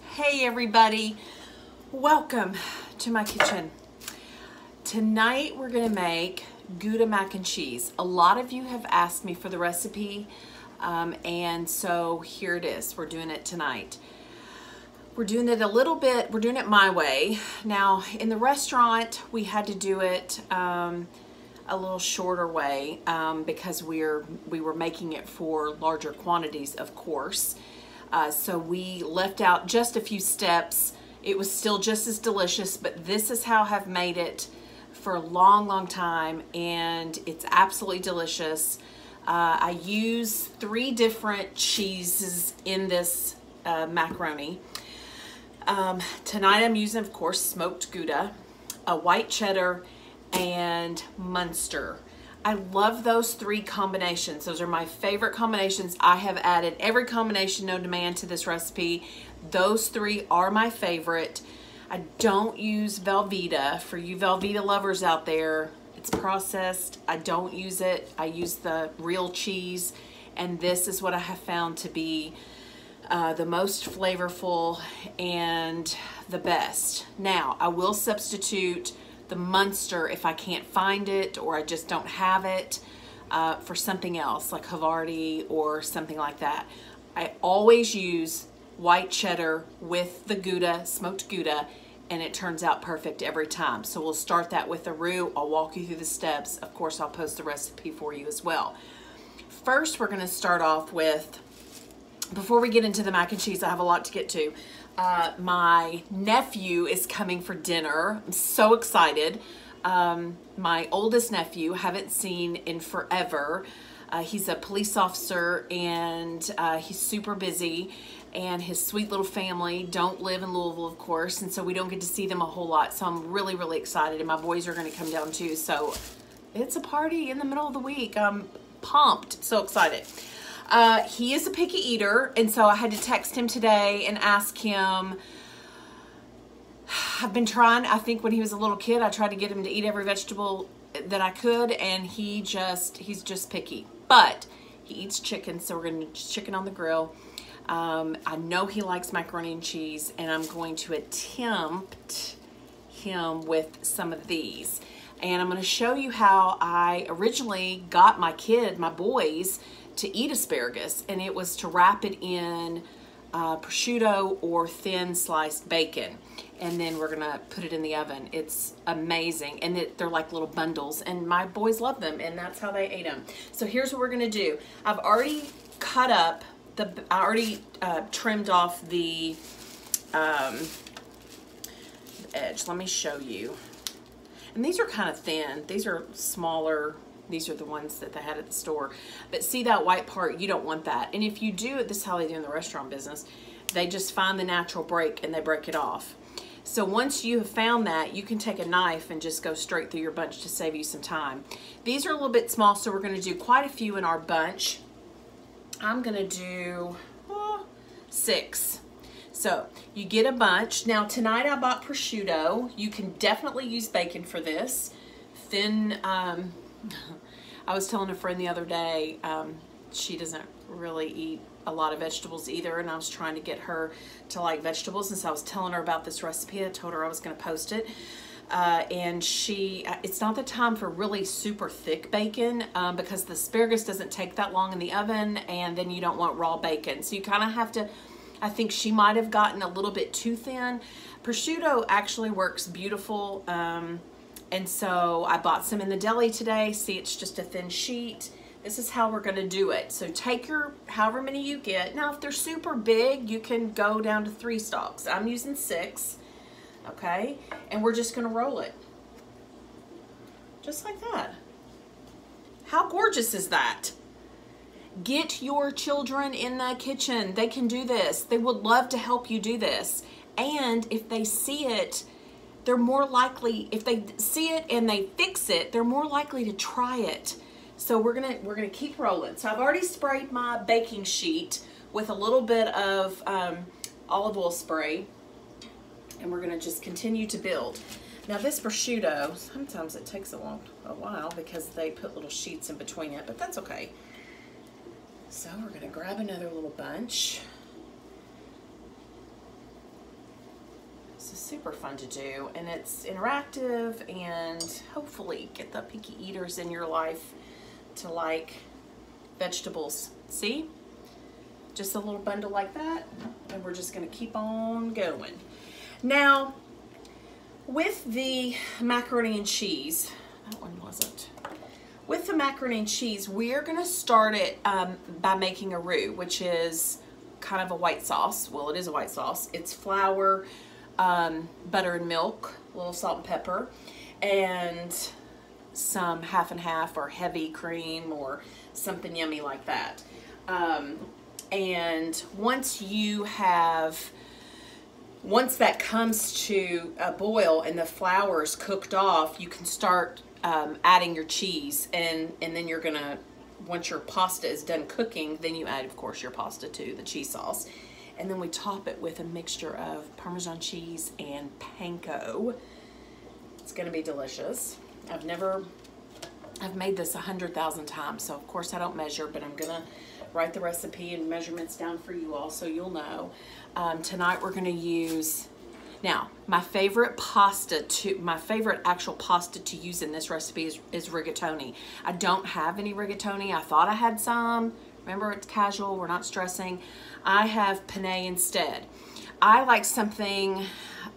Hey everybody, welcome to my kitchen. Tonight we're gonna make Gouda Mac and Cheese. A lot of you have asked me for the recipe, and so here it is. We're doing it tonight. We're doing it we're doing it my way. Now in the restaurant we had to do it a little shorter way because we were making it for larger quantities, of course. So we left out just a few steps. It was still just as delicious, but this is how I've made it for a long time, and it's absolutely delicious. I use 3 different cheeses in this macaroni. Tonight I'm using, of course, smoked Gouda, a white cheddar, and Munster. I love those 3 combinations. Those are my favorite combinations. I have added every combination known to man to this recipe. Those 3 are my favorite. I don't use Velveeta. For you Velveeta lovers out there, it's processed. I don't use it. I use the real cheese, and this is what I have found to be the most flavorful and the best. Now, I will substitute the Munster if I can't find it or I just don't have it for something else like Havarti or something like that. I always use white cheddar with the Gouda, smoked Gouda, and it turns out perfect every time. So we'll start that with the roux. I'll walk you through the steps. Of course, I'll post the recipe for you as well. First, we're gonna start off with, before we get into the mac and cheese, I have a lot to get to. My nephew is coming for dinner. I'm so excited. My oldest nephew, haven't seen in forever. He's a police officer, and he's super busy, and his sweet little family don't live in Louisville, of course, and so we don't get to see them a whole lot. So I'm really excited, and my boys are going to come down too. So it's a party in the middle of the week. I'm pumped, so excited. He is a picky eater, and so I had to text him today and ask him. I've been trying, I think when he was a little kid, I tried to get him to eat every vegetable that I could, and he's just picky. But he eats chicken, so we're going to do chicken on the grill. I know he likes macaroni and cheese, and I'm going to attempt him with some of these. And I'm going to show you how I originally got my boys, to eat asparagus, and it was to wrap it in prosciutto or thin sliced bacon, and then we're gonna put it in the oven. It's amazing, and they're like little bundles, and my boys love them, and that's how they ate them. So here's what we're gonna do. I've already cut up I already trimmed off the edge. Let me show you. And these are kind of thin. These are smaller. These are the ones that they had at the store. But see that white part? You don't want that. And if you do it, this is how they do in the restaurant business. They just find the natural break and they break it off. So once you have found that, you can take a knife and just go straight through your bunch to save you some time. These are a little bit small, so we're going to do quite a few in our bunch. I'm going to do 6. So you get a bunch. Now tonight I bought prosciutto. You can definitely use bacon for this. Thin, I was telling a friend the other day, she doesn't really eat a lot of vegetables either, and I was trying to get her to like vegetables, and so I was telling her about this recipe. I told her I was going to post it, and it's not the time for really super thick bacon because the asparagus doesn't take that long in the oven, and then you don't want raw bacon, so you kind of have to. I think she might have gotten a little bit too thin. Prosciutto actually works beautiful. And so I bought some in the deli today. See, it's just a thin sheet. This is how we're going to do it. So take your, however many you get. Now, if they're super big, you can go down to 3 stalks. I'm using 6, okay? And we're just going to roll it. Just like that. How gorgeous is that? Get your children in the kitchen. They can do this. They would love to help you do this. And if they see it, they're more likely, if they see it and they fix it, they're more likely to try it. So we're gonna keep rolling. So I've already sprayed my baking sheet with a little bit of olive oil spray, and we're gonna just continue to build. Now this prosciutto, sometimes it takes a while because they put little sheets in between it, but that's okay. So we're gonna grab another little bunch. is super fun to do, and it's interactive, and hopefully get the picky eaters in your life to like vegetables. See? Just a little bundle like that, and we're just gonna keep on going. Now, with the macaroni and cheese, that one wasn't. With the macaroni and cheese, we're gonna start it by making a roux, which is kind of a white sauce. Well, it is a white sauce. It's flour, butter and milk, a little salt and pepper, and some half and half or heavy cream or something yummy like that. And once that comes to a boil and the flour is cooked off, you can start adding your cheese, and then you're gonna, once your pasta is done cooking, then you add, of course, your pasta to the cheese sauce. And then we top it with a mixture of Parmesan cheese and panko. It's gonna be delicious. I've made this 100,000 times, so of course I don't measure, but I'm gonna write the recipe and measurements down for you all so you'll know. Tonight we're gonna use, now my favorite actual pasta to use in this recipe is rigatoni. I don't have any rigatoni. I thought I had some. Remember, it's casual, we're not stressing. I have penne instead. I like something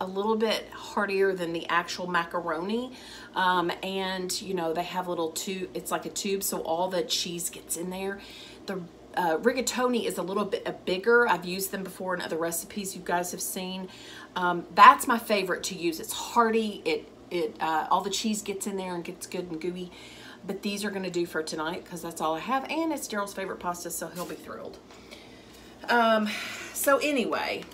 a little bit heartier than the actual macaroni. And you know, they have a little tube, it's like a tube, so all the cheese gets in there. The rigatoni is a little bit bigger. I've used them before in other recipes you guys have seen. That's my favorite to use. It's hearty, all the cheese gets in there and gets good and gooey. But these are gonna do for tonight because that's all I have, and it's Daryl's favorite pasta, so he'll be thrilled. So anyway,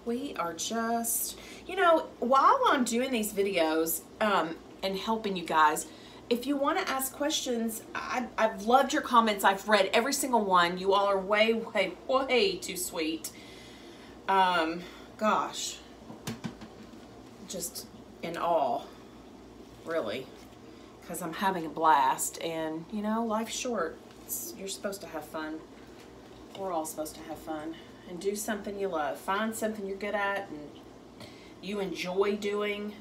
we are just, you know, while I'm doing these videos and helping you guys, if you want to ask questions, I've loved your comments. I've read every single one. You all are way, way, way too sweet. Gosh, just in awe, really, because I'm having a blast, and you know, life's short. You're supposed to have fun. We're all supposed to have fun and do something you love. Find something you're good at and you enjoy doing.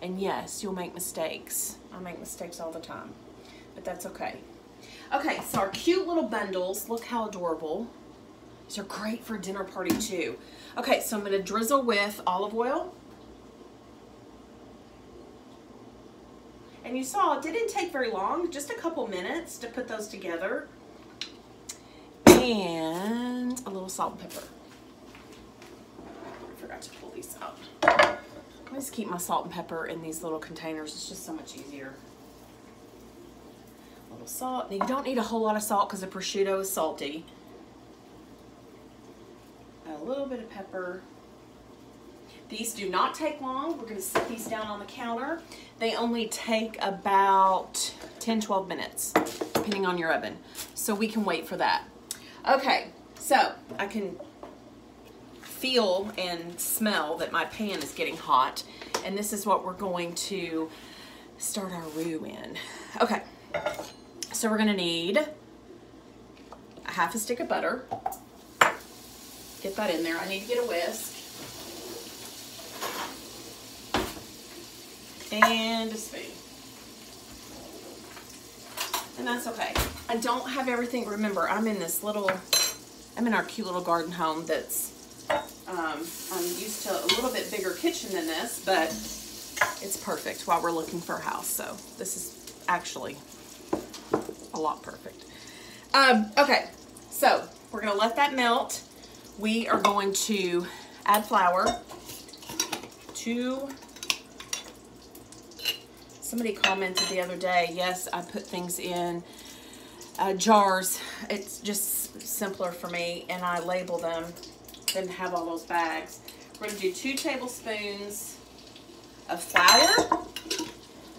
And yes, you'll make mistakes. I make mistakes all the time, but that's okay. Okay, so our cute little bundles, look how adorable. These are great for a dinner party too. Okay, so I'm gonna drizzle with olive oil. And you saw it didn't take very long, just a couple minutes to put those together. And a little salt and pepper. I forgot to pull these out. I always keep my salt and pepper in these little containers. It's just so much easier. A little salt. Now you don't need a whole lot of salt because the prosciutto is salty. A little bit of pepper. These do not take long. We're going to set these down on the counter. They only take about 10-12 minutes, depending on your oven. So we can wait for that. Okay, so I can feel and smell that my pan is getting hot, and this is what we're going to start our roux in. Okay, so we're gonna need a half a stick of butter. Get that in there. I need to get a whisk. And a spoon. And that's okay. I don't have everything. Remember, I'm in our cute little garden home that's, I'm used to a little bit bigger kitchen than this, but it's perfect while we're looking for a house. So this is actually a lot perfect. Okay, so we're gonna let that melt. We are going to add flour to, somebody commented the other day, yes, I put things in jars. It's just simpler for me, and I label them than have all those bags. We're going to do 2 tablespoons of flour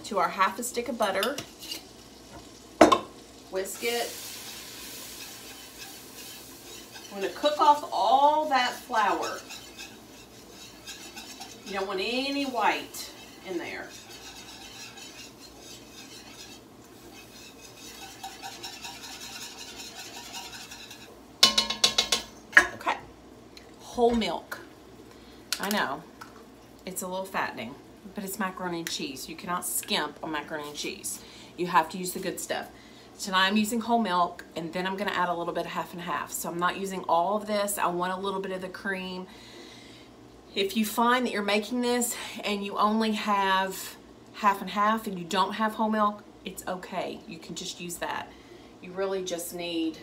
to our half a stick of butter. Whisk it. I'm going to cook off all that flour. You don't want any white in there. Whole milk. I know, it's a little fattening, but it's macaroni and cheese. You cannot skimp on macaroni and cheese. You have to use the good stuff. Tonight I'm using whole milk, and then I'm gonna add a little bit of half and half. So I'm not using all of this. I want a little bit of the cream. If you find that you're making this and you only have half and half and you don't have whole milk, it's okay. You can just use that. You really just need,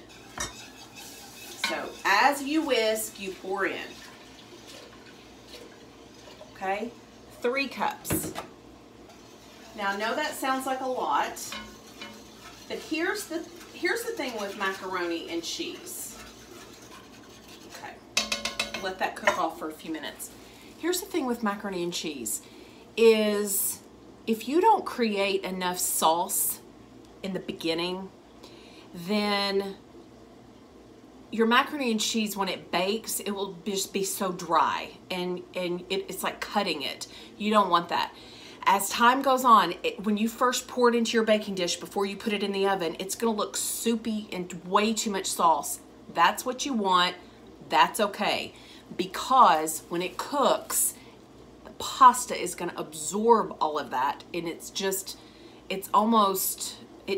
so as you whisk, you pour in. Okay, 3 cups. Now I know that sounds like a lot, but here's the thing with macaroni and cheese. Okay, let that cook off for a few minutes. Here's the thing with macaroni and cheese is if you don't create enough sauce in the beginning, then your macaroni and cheese, when it bakes, it will just be so dry, and it's like cutting it. You don't want that. As time goes on, when you first pour it into your baking dish before you put it in the oven, it's gonna look soupy and way too much sauce. That's what you want. That's okay, because when it cooks, the pasta is gonna absorb all of that, and it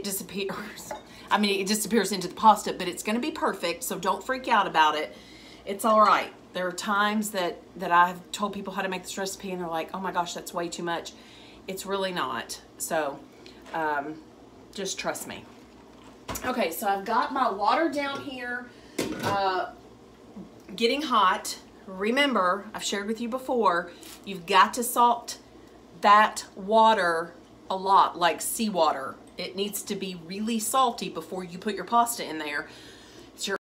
disappears. I mean, it disappears into the pasta, but it's gonna be perfect, so don't freak out about it. It's all right. There are times that I've told people how to make this recipe, and they're like, oh my gosh, that's way too much. It's really not. So just trust me. Okay, so I've got my water down here getting hot. Remember, I've shared with you before, you've got to salt that water a lot, like seawater. It needs to be really salty before you put your pasta in there.